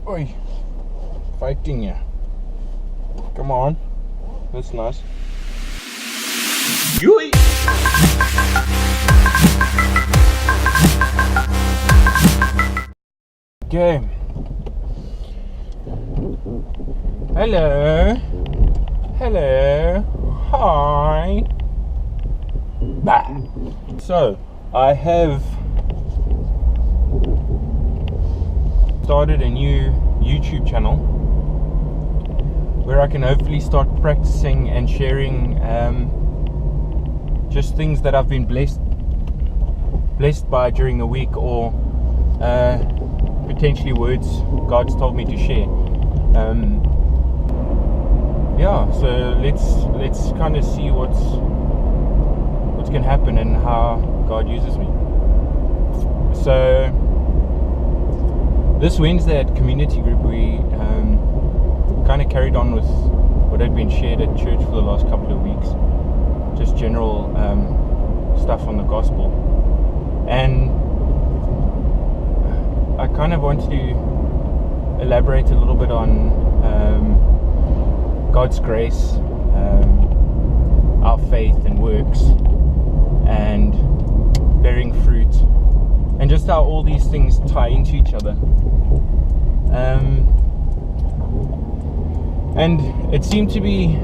Oi, fighting ya. Come on, that's nice. Yui. Okay. Hello. Hi. Bah. So, I have started a new YouTube channel where I can hopefully start practicing and sharing just things that I've been blessed by during the week, or potentially words God's told me to share. So let's kind of see what's going to happen and how God uses me. So this Wednesday at community group, we kind of carried on with what had been shared at church for the last couple of weeks, just general stuff on the gospel. And I kind of want to elaborate a little bit on God's grace, our faith and works, and bearing fruit, and just how all these things tie into each other. And it seemed to be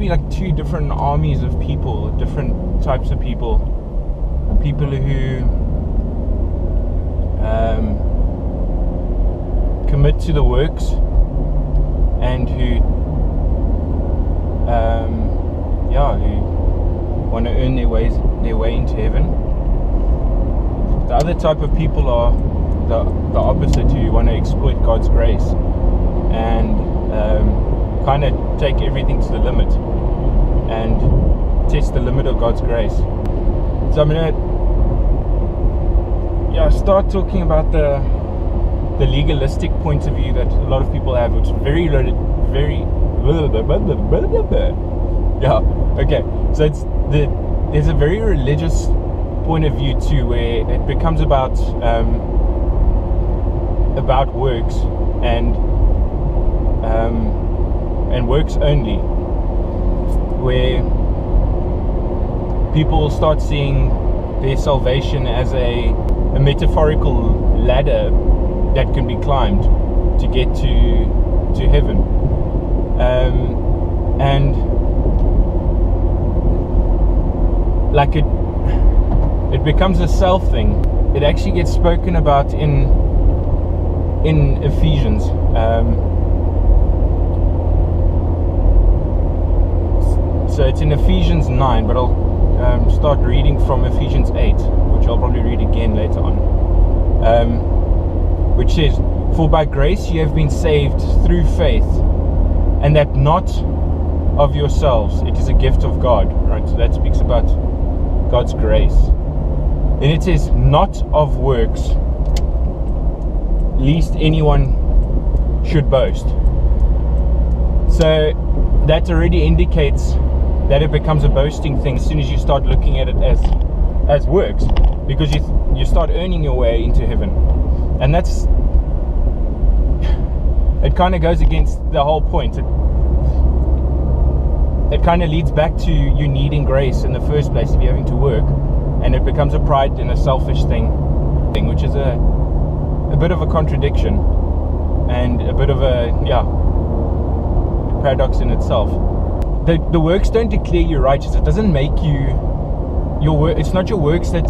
like two different armies of people, different types of people who commit to the works and who want to earn their way into heaven. The other type of people are the opposite, who want to exploit God's grace and kind of take everything to the limit and test the limit of God's grace. So I'm going to start talking about the legalistic point of view that a lot of people have, which is very so there's a very religious point of view too, where it becomes about works and works only, where people start seeing their salvation as a metaphorical ladder that can be climbed to get to heaven, and like it becomes a self thing. It actually gets spoken about in Ephesians. So it's in Ephesians 9, but I'll start reading from Ephesians 8, which I'll probably read again later on, which says, "For by grace you have been saved through faith, and that not of yourselves, it is a gift of God." Right, so that speaks about God's grace. And it says, "not of works, lest anyone should boast." So that already indicates that it becomes a boasting thing as soon as you start looking at it as works, because you start earning your way into heaven. And it kind of goes against the whole point. It kind of leads back to you needing grace in the first place if you're having to work, and it becomes a pride and a selfish thing, which is a bit of a contradiction and a bit of a paradox in itself. The works don't declare you righteous. It doesn't make you your work. It's not your works that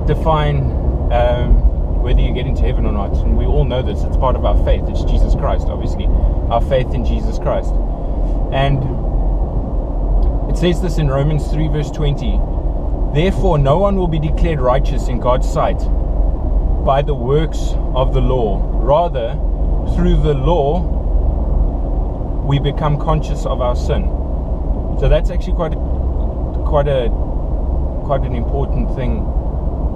define whether you get into heaven or not. And we all know this. It's part of our faith. It's Jesus Christ, obviously. Our faith in Jesus Christ. And it says this in Romans 3 verse 20. "Therefore no one will be declared righteous in God's sight by the works of the law. Rather, through the law we become conscious of our sin." So that's actually quite an important thing,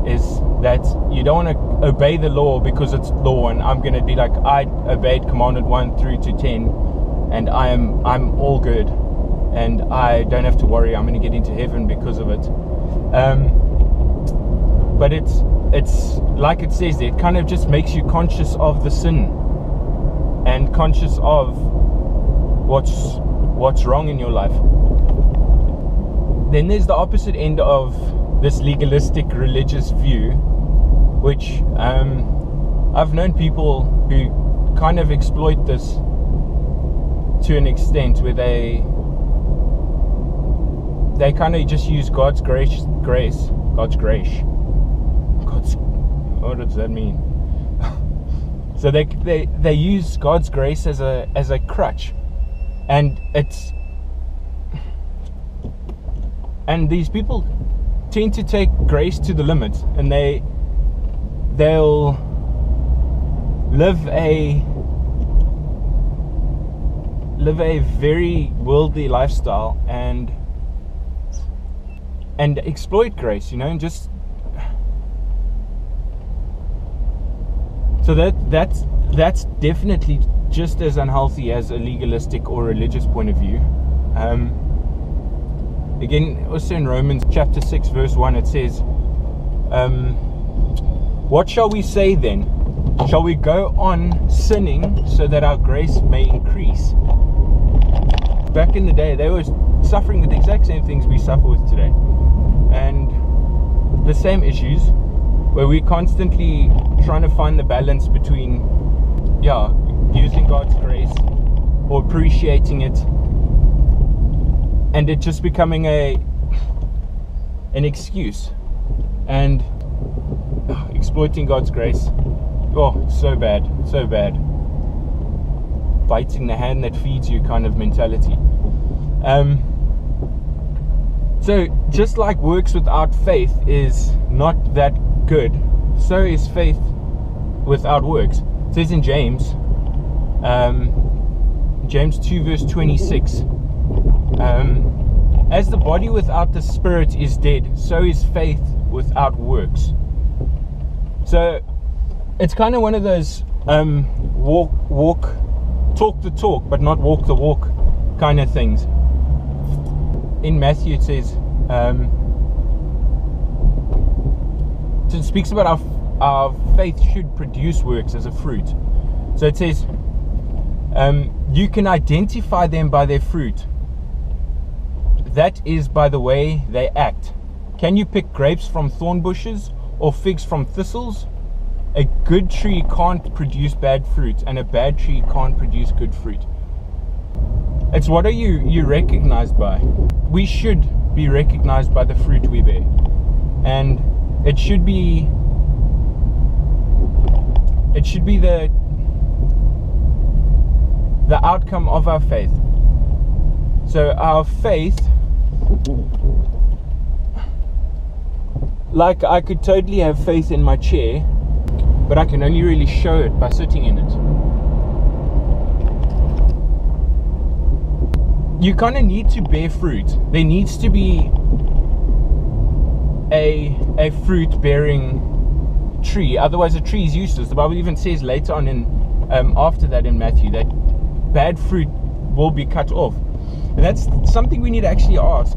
is that you don't want to obey the law because it's law, and I'm going to be like, I obeyed commandment 1 through to 10, and I'm all good, and I don't have to worry, I'm going to get into heaven because of it. But it's like it says there, it kind of just makes you conscious of the sin and conscious of what's wrong in your life. Then there's the opposite end of this legalistic religious view, which I've known people who kind of exploit this to an extent, where they kind of just use God's grace. What does that mean? So they use God's grace as a crutch, and these people tend to take grace to the limit, and they'll live a very worldly lifestyle and exploit grace, and just so that's definitely just as unhealthy as a legalistic or religious point of view. Again, also in Romans chapter 6 verse 1, it says, what shall we say then? Shall we go on sinning so that our grace may increase? Back in the day, they were suffering with the exact same things we suffer with today, and the same issues, where we're constantly trying to find the balance between using God's grace or appreciating it, and it just becoming an excuse, and exploiting God's grace. Oh, so bad, biting the hand that feeds you kind of mentality. So just like works without faith is not that good, so is faith without works. It says in James 2 verse 26, as the body without the spirit is dead, so is faith without works. So it's kind of one of those talk the talk but not walk the walk kind of things. In Matthew it says, so it speaks about our faith should produce works as a fruit. So it says, you can identify them by their fruit. That is by the way they act. Can you pick grapes from thorn bushes or figs from thistles? A good tree can't produce bad fruit, and a bad tree can't produce good fruit. It's what are you recognized by? We should be recognized by the fruit we bear, and it should be the outcome of our faith. So our faith, like I could totally have faith in my chair, but I can only really show it by sitting in it. You kind of need to bear fruit. There needs to be a fruit bearing tree, otherwise a tree is useless. The Bible even says later on in after that in Matthew that bad fruit will be cut off. And that's something we need to actually ask,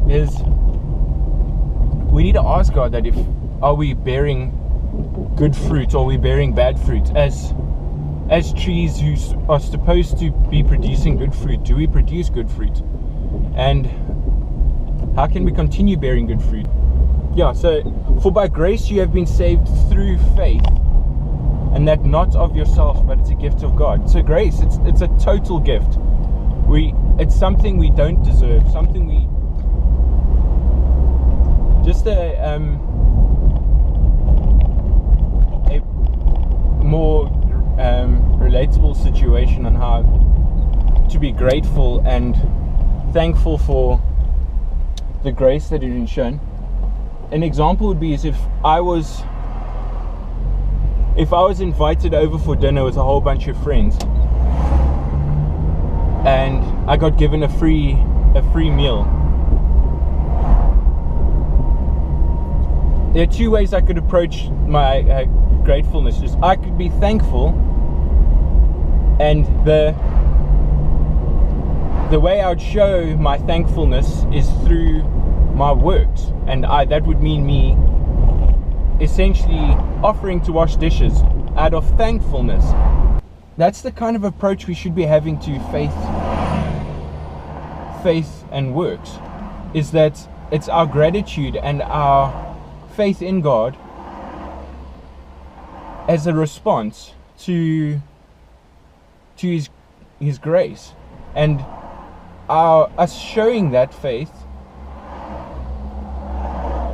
is we need to ask God that are we bearing good fruit, or are we bearing bad fruit? As trees who are supposed to be producing good fruit, do we produce good fruit? And how can we continue bearing good fruit? So for by grace you have been saved through faith, and that not of yourself, but it's a gift of God. So grace, it's a total gift. It's something we don't deserve, something we just a more relatable situation on how to be grateful and thankful for the grace that has been shown. An example would be as if I was invited over for dinner with a whole bunch of friends, and I got given a free meal. There are two ways I could approach my gratefulness. Just I could be thankful, and the way I would show my thankfulness is through my works, and that would mean me essentially offering to wash dishes out of thankfulness. That's the kind of approach we should be having to faith and works, is that it's our gratitude and our faith in God as a response to his grace, and us showing that faith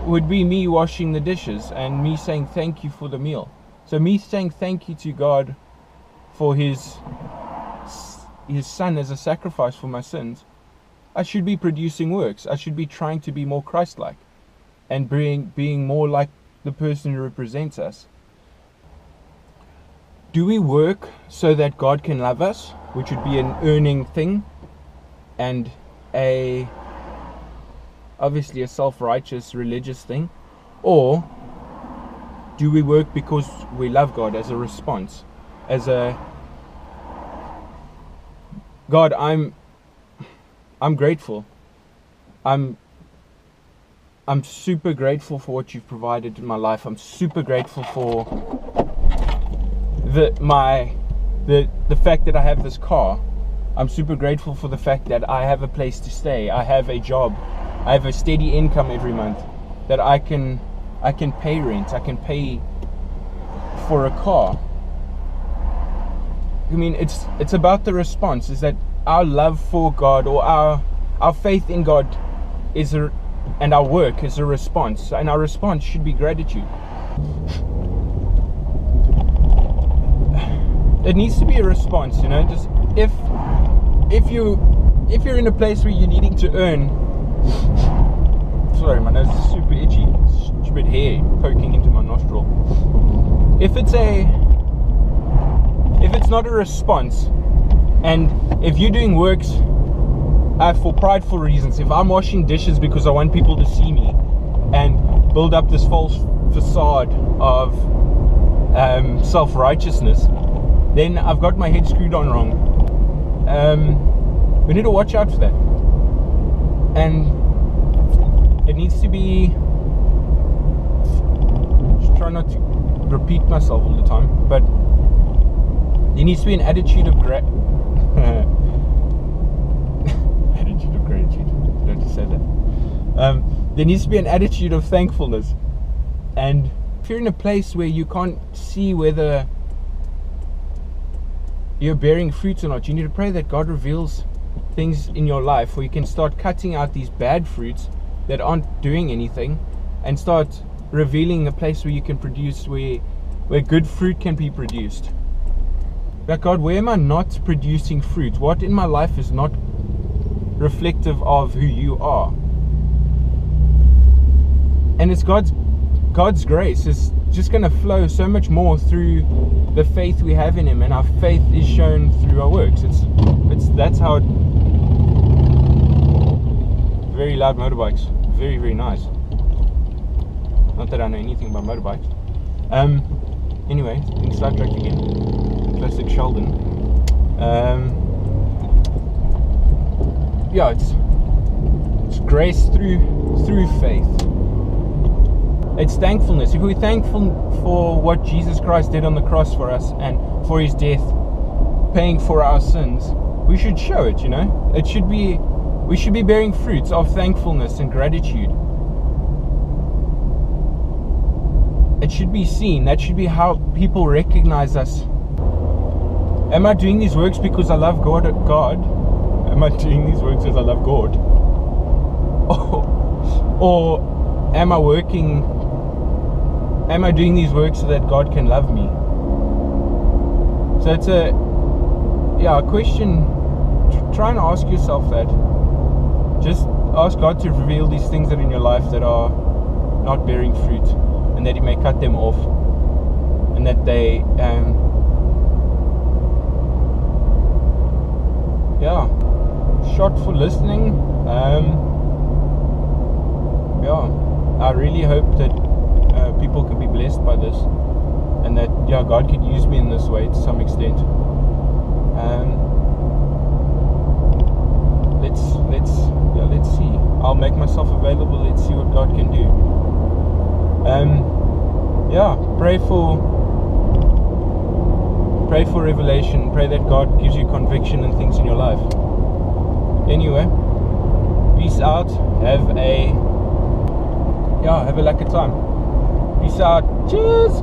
would be me washing the dishes and me saying thank you for the meal. So me saying thank you to God for his son as a sacrifice for my sins. I should be producing works. I should be trying to be more Christ-like and being more like the person who represents us. Do we work so that God can love us, which would be an earning thing and obviously a self-righteous religious thing? Or do we work because we love God as a response, as a God, I'm grateful. I'm super grateful for what you've provided in my life. I'm super grateful for the fact that I have this car. I'm super grateful for the fact that I have a place to stay. I have a job. I have a steady income every month that I can pay rent. I can pay for a car. I mean, it's about the response. Is that our love for God, or our faith in God and our work is a response, and our response should be gratitude. It needs to be a response, you know. Just if you're in a place where you're needing to earn. Sorry, my nose is super itchy. Stupid hair poking into my nostril. If it's not a response, and if you're doing works for prideful reasons, if I'm washing dishes because I want people to see me and build up this false facade of self-righteousness, then I've got my head screwed on wrong. We need to watch out for that. And it needs to be, just try not to repeat myself all the time, but there needs to be an attitude of attitude of gratitude. Don't you say that? There needs to be an attitude of thankfulness. And if you're in a place where you can't see whether you're bearing fruit or not, you need to pray that God reveals things in your life where you can start cutting out these bad fruits that aren't doing anything, and start revealing a place where you can produce, where good fruit can be produced. But God, where am I not producing fruit? What in my life is not reflective of who you are? And it's God's grace is just going to flow so much more through the faith we have in him, and our faith is shown through our works. That's how very loud motorbikes. Very, very nice. Not that I know anything about motorbikes. Anyway, being sidetracked again. Classic Sheldon. Yeah, it's grace through faith. It's thankfulness. If we're thankful for what Jesus Christ did on the cross for us and for his death, paying for our sins, we should show it, you know. We should be bearing fruits of thankfulness and gratitude. It should be seen. That should be how people recognize us. Am I doing these works because I love God? Am I doing these works because I love God? Or am I doing these works so that God can love me? So it's a question. Try and ask yourself that. Just ask God to reveal these things that are in your life that are not bearing fruit, and that he may cut them off, and that they shot for listening. I really hope that people could be blessed by this, and that God could use me in this way to some extent. Let's see. I'll make myself available. Let's see what God can do. yeah, pray for revelation. Pray that God gives you conviction and things in your life. Anyway, peace out. Have a lekker time. Peace out. Cheers.